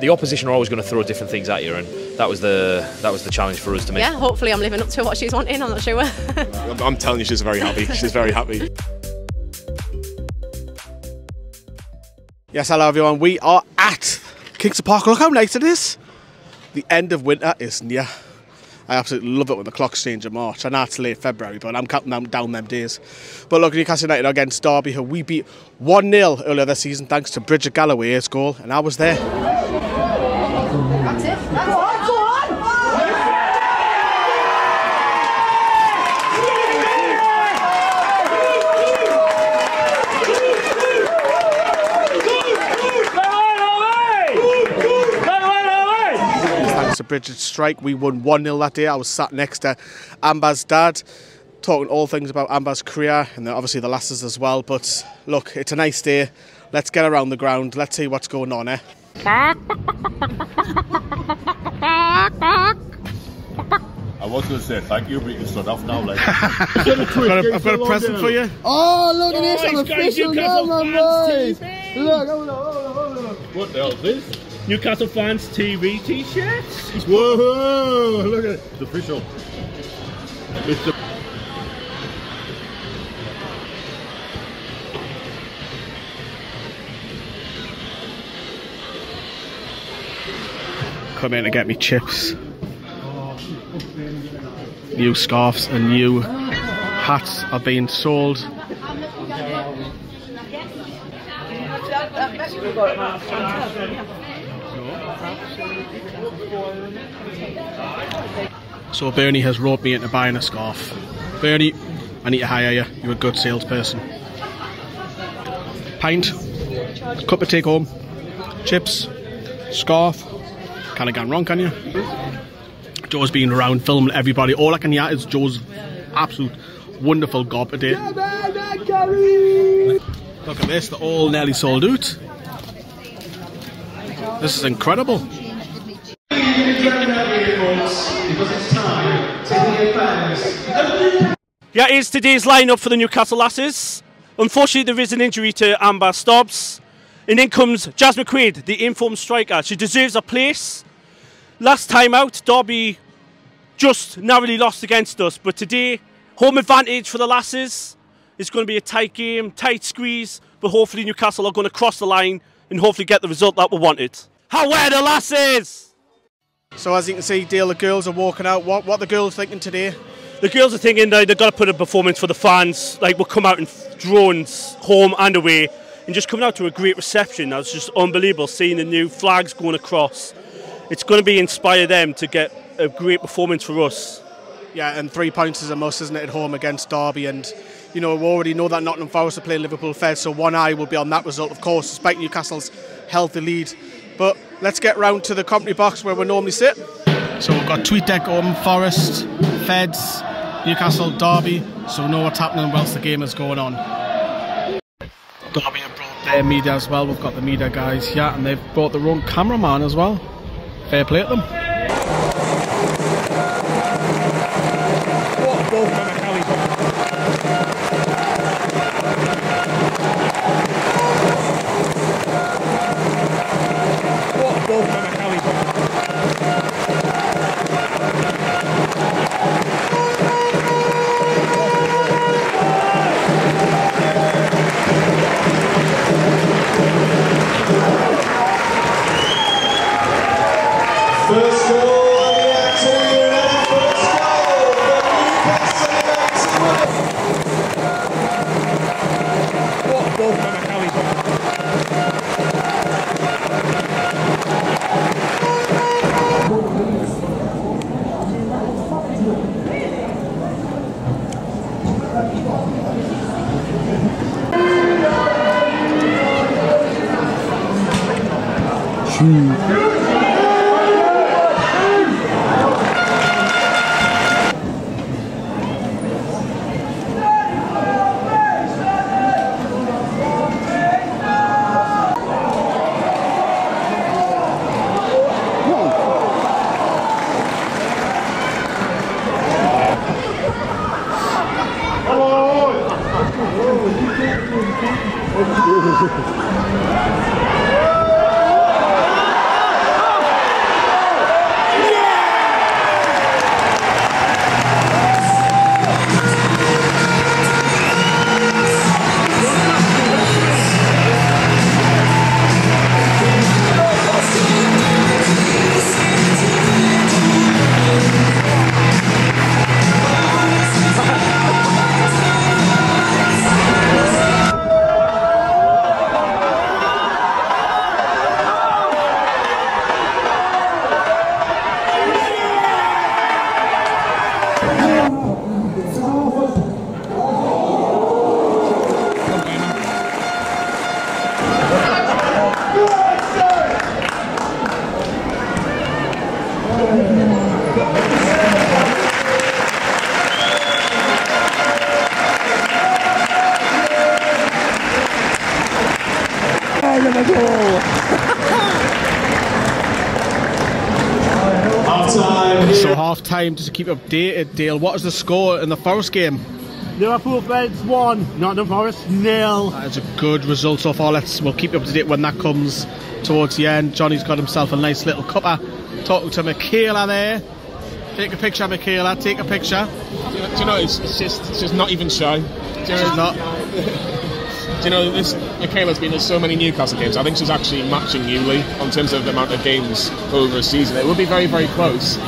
the opposition are always going to throw different things at you, and that was the challenge for us to make. Yeah, hopefully I'm living up to what she's wanting. I'm not sure. I'm telling you, she's very happy. She's very happy. Yes, hello everyone. We are at Kingston Park. Look how nice it is. The end of winter is near. I absolutely love it when the clocks change in March. I know it's late February, but I'm counting down them days. But look, Newcastle United against Derby, who we beat 1-0 earlier this season thanks to Bridget Galloway's goal, and I was there. That's it. Go on. To Bridget's strike, we won 1-0 that day. I was sat next to Amber's dad, talking all things about Amber's career and obviously the lasses as well. But look, it's a nice day. Let's get around the ground. Let's see what's going on, eh? I was going to say thank you, but you can start off now. Like. I've got a present for you. Oh, look at this! I'm official now, my boys. Look, hold on. What the hell is this? Newcastle Fans TV t-shirts. Whoa! Look at it. It's official. It's the Come in to get me chips. New scarves and new hats are being sold. So Bernie has roped me into buying a scarf. Bernie, I need to hire you. You're a good salesperson. Pint, cup of take home, chips, scarf. Can't have gone wrong, can you? Joe's been around filming everybody. All I can hear is Joe's absolute wonderful gob today. Look at this, they're all nearly sold out. This is incredible. Yeah, here's today's lineup for the Newcastle Lasses. Unfortunately, there is an injury to Amber Stobbs. And in comes Jasmine Quaid, the informed striker. She deserves a place. Last time out, Derby just narrowly lost against us. But today, home advantage for the Lasses. It's going to be a tight game, tight squeeze. But hopefully Newcastle are going to cross the line and hopefully get the result that we wanted. How are the Lasses? So as you can see, Dale, the girls are walking out. What are the girls thinking today? The girls are thinking they've got to put a performance for the fans. Like, we'll come out in drones, home and away. And just coming out to a great reception. That was just unbelievable, seeing the new flags going across. It's going to be inspire them to get a great performance for us. Yeah, and 3 points is a must, isn't it, at home against Derby? And, you know, we already know that Nottingham Forest are playing Liverpool Fed, so one eye will be on that result, of course, despite Newcastle's healthy lead. But let's get round to the commentary box where we normally sit. So we've got TweetDeck, Oldham Forest, Feds, Newcastle, Derby, so we know what's happening whilst the game is going on. Derby have brought their media as well. We've got the media guys here, and they've brought their own cameraman as well. Fair play to them. First goal on the Newcastle United. First goal for Newcastle United. What a ball from So half time, just to keep updated, Dale, what is the score in the Forest game? Liverpool Feds 1, Nottingham Forest 0. That is a good result so far. We'll keep you up to date when that comes towards the end. Johnny's got himself a nice little cuppa. Talking to Michaela there. Take a picture, Michaela, take a picture. Do you know, it's just not even shy. Do you know, not. Do you know, Michaela's been in so many Newcastle games. I think she's actually matching Yuli in terms of the amount of games over a season. It will be very, very close.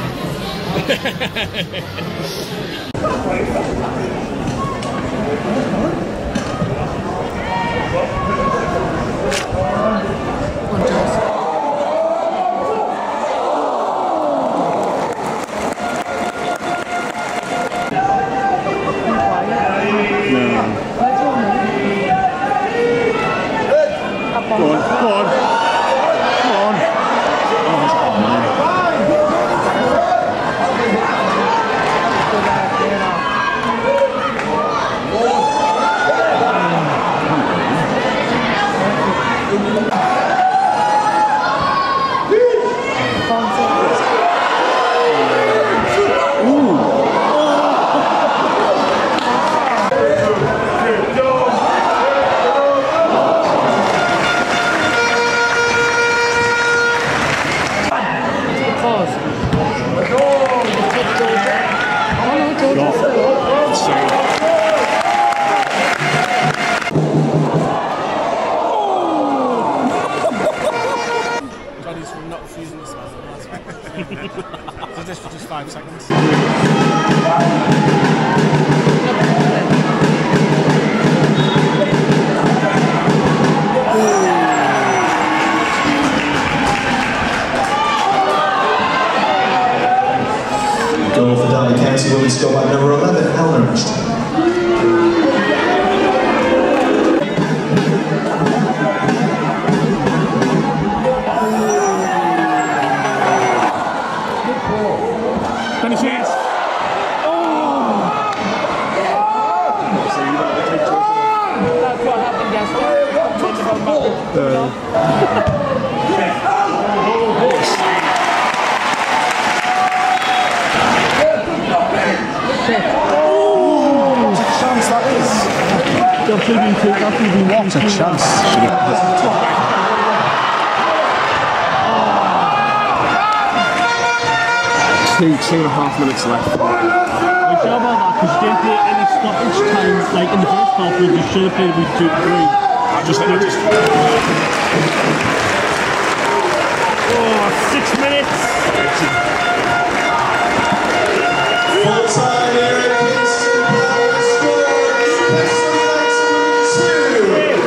This for just 5 seconds. Goal for Derby County women's goal by number 11, Eleanor Ashton. What a chance. 2.5 minutes left. Good job about that, because you didn't play any stoppage time like in the first half, but you should have played with 2-3. 6 minutes! Full time here at Kingston Park, score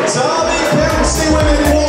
Derby County women 1.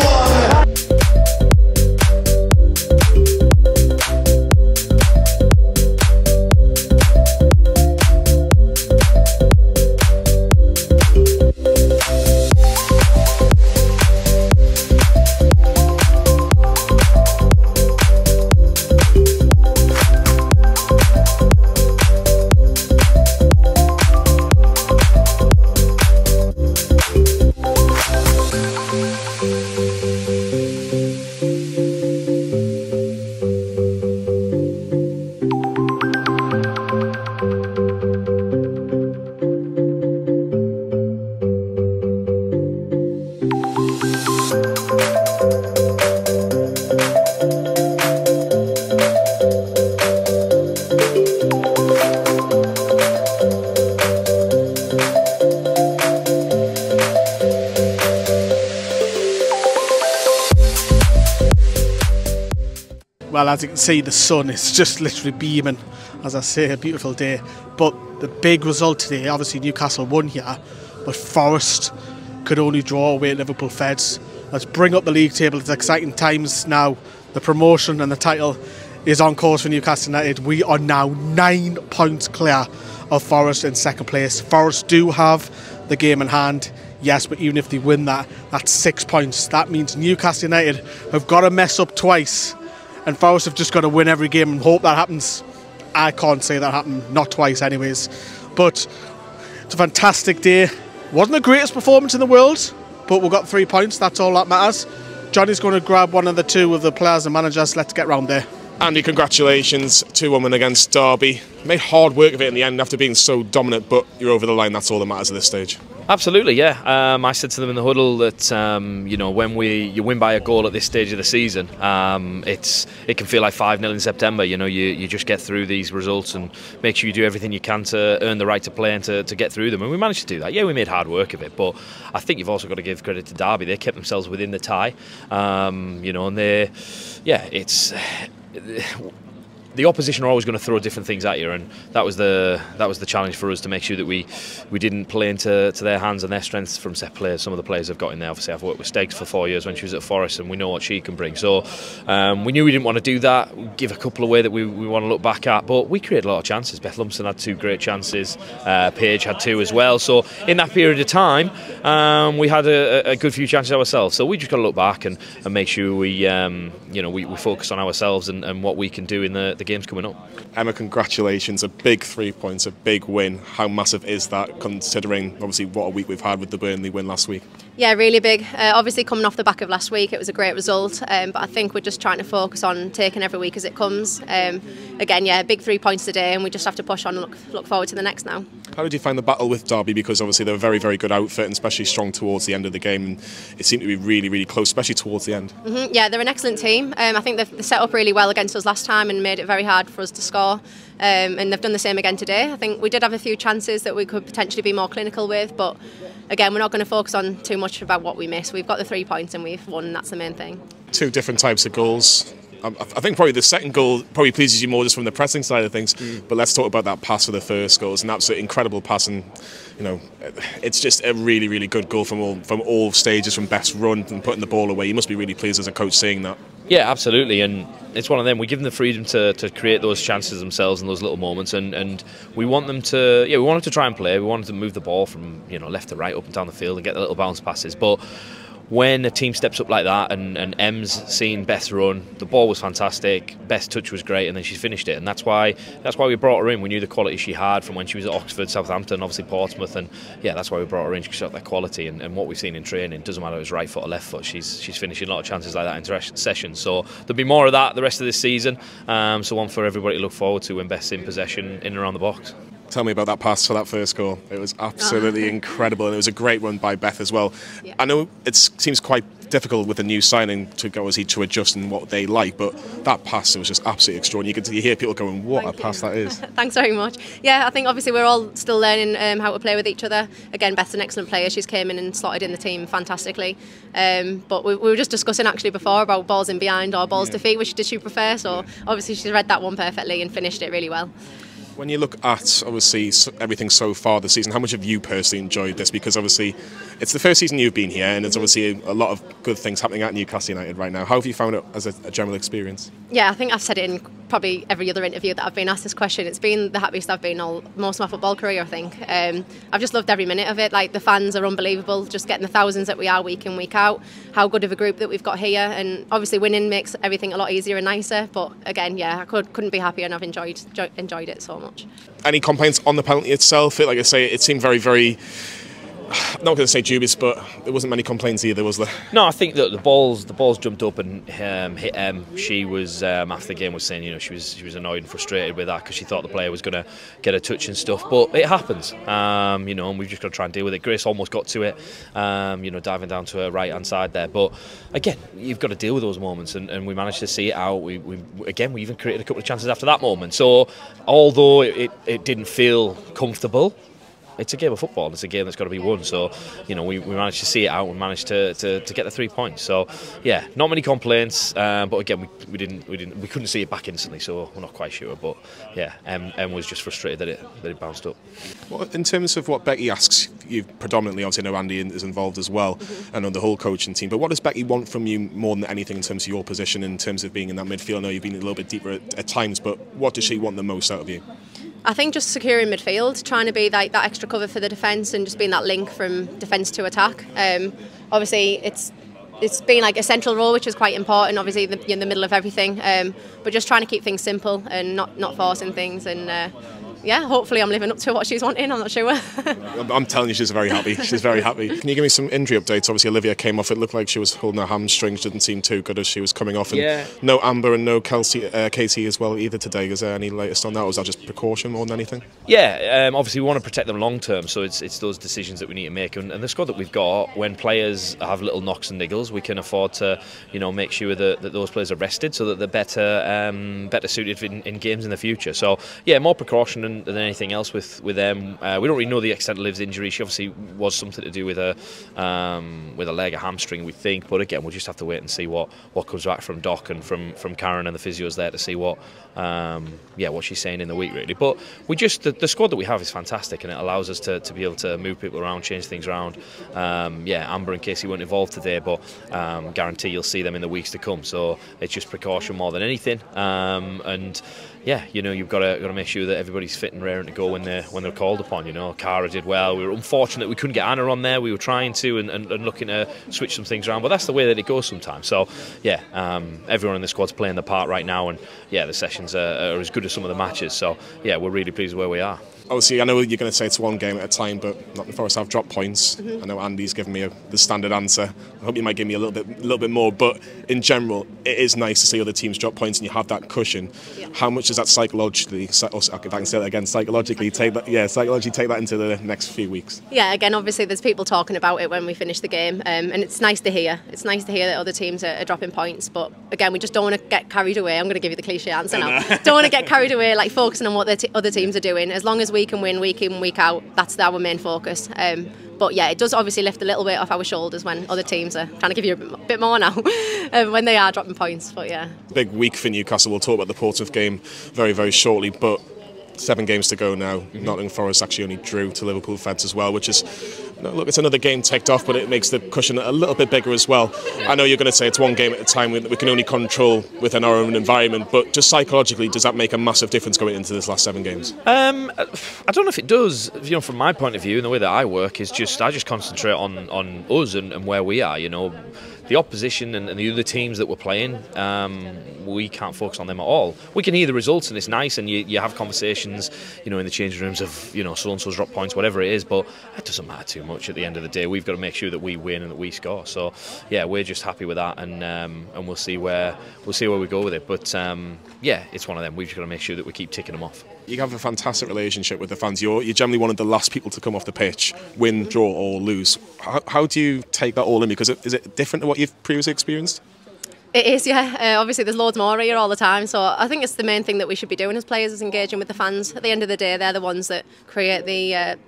Well, as you can see, the sun is just literally beaming, as I say, a beautiful day. But the big result today, obviously Newcastle won here, but Forest could only draw away at Liverpool Feds. Let's bring up the league table. It's exciting times now. The promotion and the title is on course for Newcastle United. We are now 9 points clear of Forest in second place. Forest do have the game in hand, yes, but even if they win that, that's 6 points. That means Newcastle United have got to mess up twice, and Forest have just got to win every game and hope that happens. I can't say that happened, not twice anyways. But it's a fantastic day. Wasn't the greatest performance in the world, but we got 3 points, that's all that matters. Jonny's going to grab one of the two of the players and managers. Let's get round there. Andy, congratulations, 2-1 against Derby. Made hard work of it in the end after being so dominant, but you're over the line, that's all that matters at this stage. Absolutely, yeah. I said to them in the huddle that you know, when you win by a goal at this stage of the season, it can feel like 5-0 in September. You know, you just get through these results and make sure you do everything you can to earn the right to play and to get through them. And we managed to do that. Yeah, we made hard work of it, but I think you've also got to give credit to Derby. They kept themselves within the tie. You know, and the opposition are always going to throw different things at you, and that was the challenge for us, to make sure that we didn't play into their hands and their strengths from set players. Some of the players have got in there. Obviously, I've worked with Steggs for 4 years when she was at Forest, and we know what she can bring. So we knew we didn't want to do that. Give a couple away that we want to look back at, but we created a lot of chances. Beth Lumsden had 2 great chances. Paige had 2 as well. So in that period of time, we had a good few chances ourselves. So we just got to look back and make sure we focus on ourselves and what we can do in the games coming up. Emma, congratulations, a big 3 points, a big win. How massive is that, considering obviously what a week we've had with the Burnley win last week? Yeah, really big. Obviously coming off the back of last week, it was a great result, but I think we're just trying to focus on taking every week as it comes. Again, yeah, big 3 points today, and we just have to push on and look forward to the next now. How did you find the battle with Derby? Because obviously they're a very, very good outfit, and especially strong towards the end of the game, and it seemed to be really, really close, especially towards the end. Yeah, they're an excellent team. I think they set up really well against us last time and made it very hard for us to score. And they've done the same again today. I think we did have a few chances that we could potentially be more clinical with, but again, we're not going to focus on too much about what we missed. We've got the 3 points and we've won, and that's the main thing. 2 different types of goals. I think probably the second goal probably pleases you more just from the pressing side of things. But let's talk about that pass for the first goal. It's an absolutely incredible pass, and you know, it's just a really, really good goal from all stages, from Beth's run and putting the ball away. You must be really pleased as a coach seeing that. Yeah, absolutely, and it's one of them. We give them the freedom to create those chances themselves in those little moments, and we want them to. Yeah, we want them to try and play. We want them to move the ball from left to right, up and down the field, and get the little bounce passes, but when a team steps up like that, and Em's seen Beth run, the ball was fantastic, Beth's touch was great, and then she finished it, and that's why we brought her in. We knew the quality she had from when she was at Oxford, Southampton, obviously Portsmouth, and yeah, that's why we brought her in. She's got that quality, and what we've seen in training, doesn't matter if it's right foot or left foot, she's finishing a lot of chances like that in sessions. So there'll be more of that the rest of this season, so one for everybody to look forward to when Beth's in possession in and around the box. Tell me about that pass for that first goal. It was absolutely incredible, and it was a great run by Beth as well. Yeah. I know it seems quite difficult with a new signing to adjust in what they like, but that pass, it was just absolutely extraordinary. You hear people going, what a pass that is. Thanks very much. Yeah, I think obviously we're all still learning how to play with each other. Again, Beth's an excellent player. She's came in and slotted in the team fantastically. But we were just discussing actually before about balls in behind or balls to feet, which does she prefer? So obviously she's read that one perfectly and finished it really well. When you look at, obviously, everything so far this season, how much have you personally enjoyed this? Because obviously, it's the first season you've been here, and there's obviously a lot of good things happening at Newcastle United right now. How have you found it as a general experience? Yeah, I think I've said it in probably every other interview that I've been asked this question. It's been the happiest I've been most of my football career, I think. I've just loved every minute of it. Like, the fans are unbelievable, just getting the thousands that we are week in, week out. How good of a group that we've got here, and obviously winning makes everything a lot easier and nicer. But again, yeah, I couldn't be happier, and I've enjoyed it so much. Any complaints on the penalty itself? Like I say, it seemed very, very, I'm not going to say dubious, but there wasn't many complaints either, was there? No, I think that the balls jumped up and hit Em. She was after the game was saying, she was annoyed and frustrated with that because she thought the player was going to get a touch and stuff. But it happens, and we've just got to try and deal with it. Grace almost got to it, diving down to her right hand side there. But again, you've got to deal with those moments, and we managed to see it out. We even created a couple of chances after that moment. So although it didn't feel comfortable, it's a game of football. It's a game that's got to be won. So, we managed to see it out and managed to get the 3 points. So, yeah, not many complaints. But again, we couldn't see it back instantly, so we're not quite sure. But yeah, Em was just frustrated that it bounced up. Well, in terms of what Becky asks, you predominantly, obviously, know Andy is involved as well, and on the whole coaching team. But what does Becky want from you more than anything in terms of your position, in terms of being in that midfield? I know you've been a little bit deeper at times, but what does she want the most out of you? I think just securing midfield, trying to be like that extra cover for the defence and just being that link from defence to attack. Obviously, it's it's been like a central role, which is quite important. Obviously, in the middle of everything, but just trying to keep things simple and not forcing things. And yeah, hopefully I'm living up to what she's wanting. I'm not sure. I'm telling you, she's very happy. She's very happy. Can you give me some injury updates? Obviously, Olivia came off. It looked like she was holding her hamstring. She didn't seem too good as she was coming off. And no Amber and no Katie as well either today. Is there any latest on that, or was that just precaution more than anything? Yeah, obviously we want to protect them long term, so it's those decisions that we need to make. And the squad that we've got, when players have little knocks and niggles, we can afford to, make sure that those players are rested, so that they're better suited in games in the future. So yeah, more precaution than anything else with them. We don't really know the extent of Liv's injury. She obviously was something to do with a leg, a hamstring, we think. But again, we'll just have to wait and see what comes back from Doc and from Karen and the physios there to see what she's saying in the week, really. But the squad that we have is fantastic, and it allows us to be able to move people around, change things around. Amber and Casey weren't involved today, but guarantee you'll see them in the weeks to come. So it's just precaution more than anything. And yeah, you've got to make sure that everybody's fit and raring to go when they're called upon. Cara did well. We were unfortunate we couldn't get Anna on there. We were trying to and looking to switch some things around, but that's the way that it goes sometimes. So yeah, everyone in the squad's playing their part right now, and yeah, the sessions are as good as some of the matches. So yeah, we're really pleased with where we are. Obviously, I know you're going to say it's one game at a time, but Nottingham Forest have dropped points. I know Andy's given me the standard answer. I hope you might give me a little bit more. But in general, it is nice to see other teams drop points and you have that cushion. Yeah. How much does that psychologically, if I can say that again, psychologically take that into the next few weeks? Yeah, again, obviously there's people talking about it when we finish the game, and it's nice to hear. It's nice to hear that other teams are dropping points. But again, we just don't want to get carried away. I'm going to give you the cliche answer now. Don't want to get carried away, like focusing on what the other teams are doing. As long as we can win week in, week out, that's our main focus. But yeah, it does obviously lift a little bit off our shoulders when other teams are trying to give you a bit more now when they are dropping points. But yeah, big week for Newcastle. We'll talk about the Portsmouth game very, very shortly, but 7 games to go now. Nottingham Forest actually only drew to Liverpool Feds as well, which is, look, it's another game ticked off, but it makes the cushion a little bit bigger as well. I know you're going to say it's one game at a time that we can only control within our own environment, but just psychologically, does that make a massive difference going into this last 7 games? I don't know if it does. From my point of view and the way that I work is I just concentrate on us and where we are. The opposition and the other teams that we're playing, we can't focus on them at all. We can hear the results and it's nice, and you have conversations, in the changing rooms of, so and so's drop points, whatever it is. But it doesn't matter too much at the end of the day. We've got to make sure that we win and that we score. So yeah, we're just happy with that, and we'll see where we go with it. But yeah, it's one of them. We've just got to make sure that we keep ticking them off. You have a fantastic relationship with the fans. You're generally one of the last people to come off the pitch, win, draw or lose. How do you take that all in? Because is it different to what you've previously experienced? It is, yeah. Obviously there's loads more here all the time, so I think it's the main thing that we should be doing as players, is engaging with the fans. At the end of the day, they're the ones that create the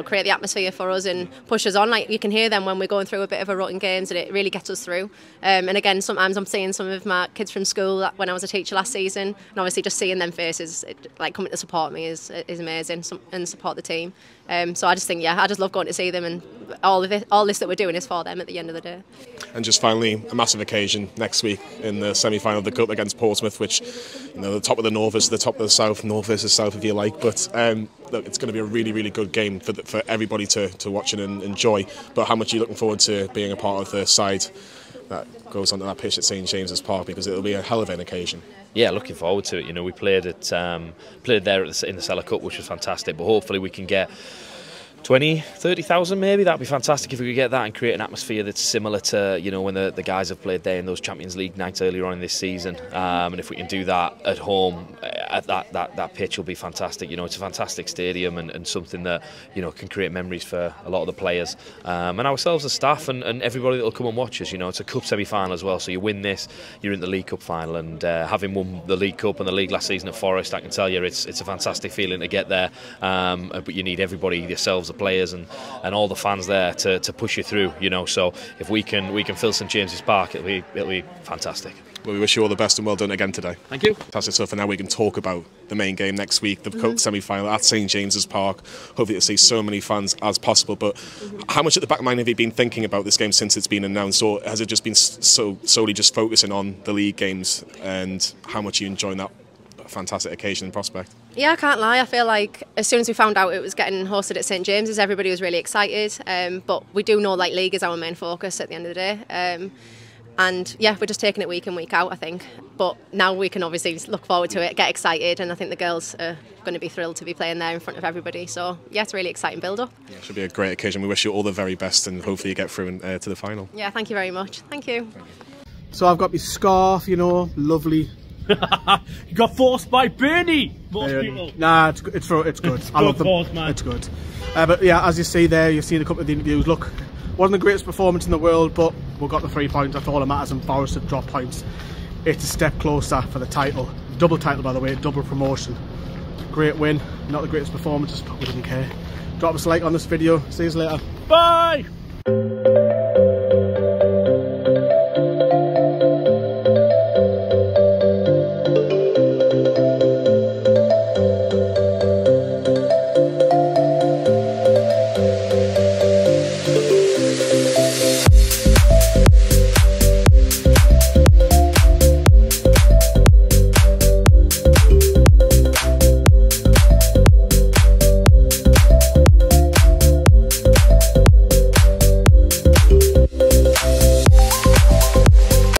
create the atmosphere for us and push us on. Like, you can hear them when we're going through a bit of a rut in games, and it really gets us through. And again, sometimes I'm seeing some of my kids from school when I was a teacher last season, and obviously just seeing them faces, coming to support me is amazing, and support the team. So I just think, I just love going to see them, and all this that we're doing is for them at the end of the day. And just finally, a massive occasion next week in the semi-final of the Cup against Portsmouth, which, the top of the North versus the top of the South, North versus South if you like, but look, it's going to be a really, really good game for everybody to watch and enjoy. But how much are you looking forward to being a part of the side that goes onto that pitch at St James's Park, because it'll be a hell of an occasion? Yeah, looking forward to it. We played there in the Cellar Cup, which was fantastic. But hopefully we can get 20, 30,000 maybe. That'd be fantastic if we could get that and create an atmosphere that's similar to when the guys have played there in those Champions League nights earlier on in this season. And if we can do that at home, at that pitch will be fantastic. It's a fantastic stadium and something that can create memories for a lot of the players and ourselves as staff and everybody that will come and watch us. It's a cup semi-final as well, so you win this, you're in the League Cup final, and having won the League Cup and the league last season at Forest, I can tell you it's a fantastic feeling to get there. But you need everybody, yourselves, the players and all the fans there to push you through. So if we can fill St James's Park, it'll be fantastic. Well, we wish you all the best and well done again today. Thank you. Fantastic stuff. And now we can talk about the main game next week, the Cup semi-final at St James's Park. Hopefully to see so many fans as possible. But how much at the back of mind have you been thinking about this game since it's been announced, or has it just been solely just focusing on the league games, and how much are you enjoying that fantastic occasion and prospect? Yeah, I can't lie. I feel like as soon as we found out it was getting hosted at St James's, everybody was really excited. But we do know league is our main focus at the end of the day. And yeah, we're just taking it week in, week out, I think. But now we can obviously look forward to it, get excited, and I think the girls are going to be thrilled to be playing there in front of everybody. So yeah, it's a really exciting build-up. Yeah, it should be a great occasion. We wish you all the very best, and hopefully you get through to the final. Yeah, thank you very much. Thank you. So I've got my scarf, you know, lovely. You got forced by Bernie. Most people. Nah, it's good. I love them. Cause, man. It's good. But yeah, as you see there, you've seen a couple of the interviews. Look, wasn't the greatest performance in the world, but we got the 3 points. That's all that matters. And Forest have dropped points. It's a step closer for the title. Double title, by the way. Double promotion. Great win. Not the greatest performances, but we didn't care. Drop us a like on this video. See you later. Bye.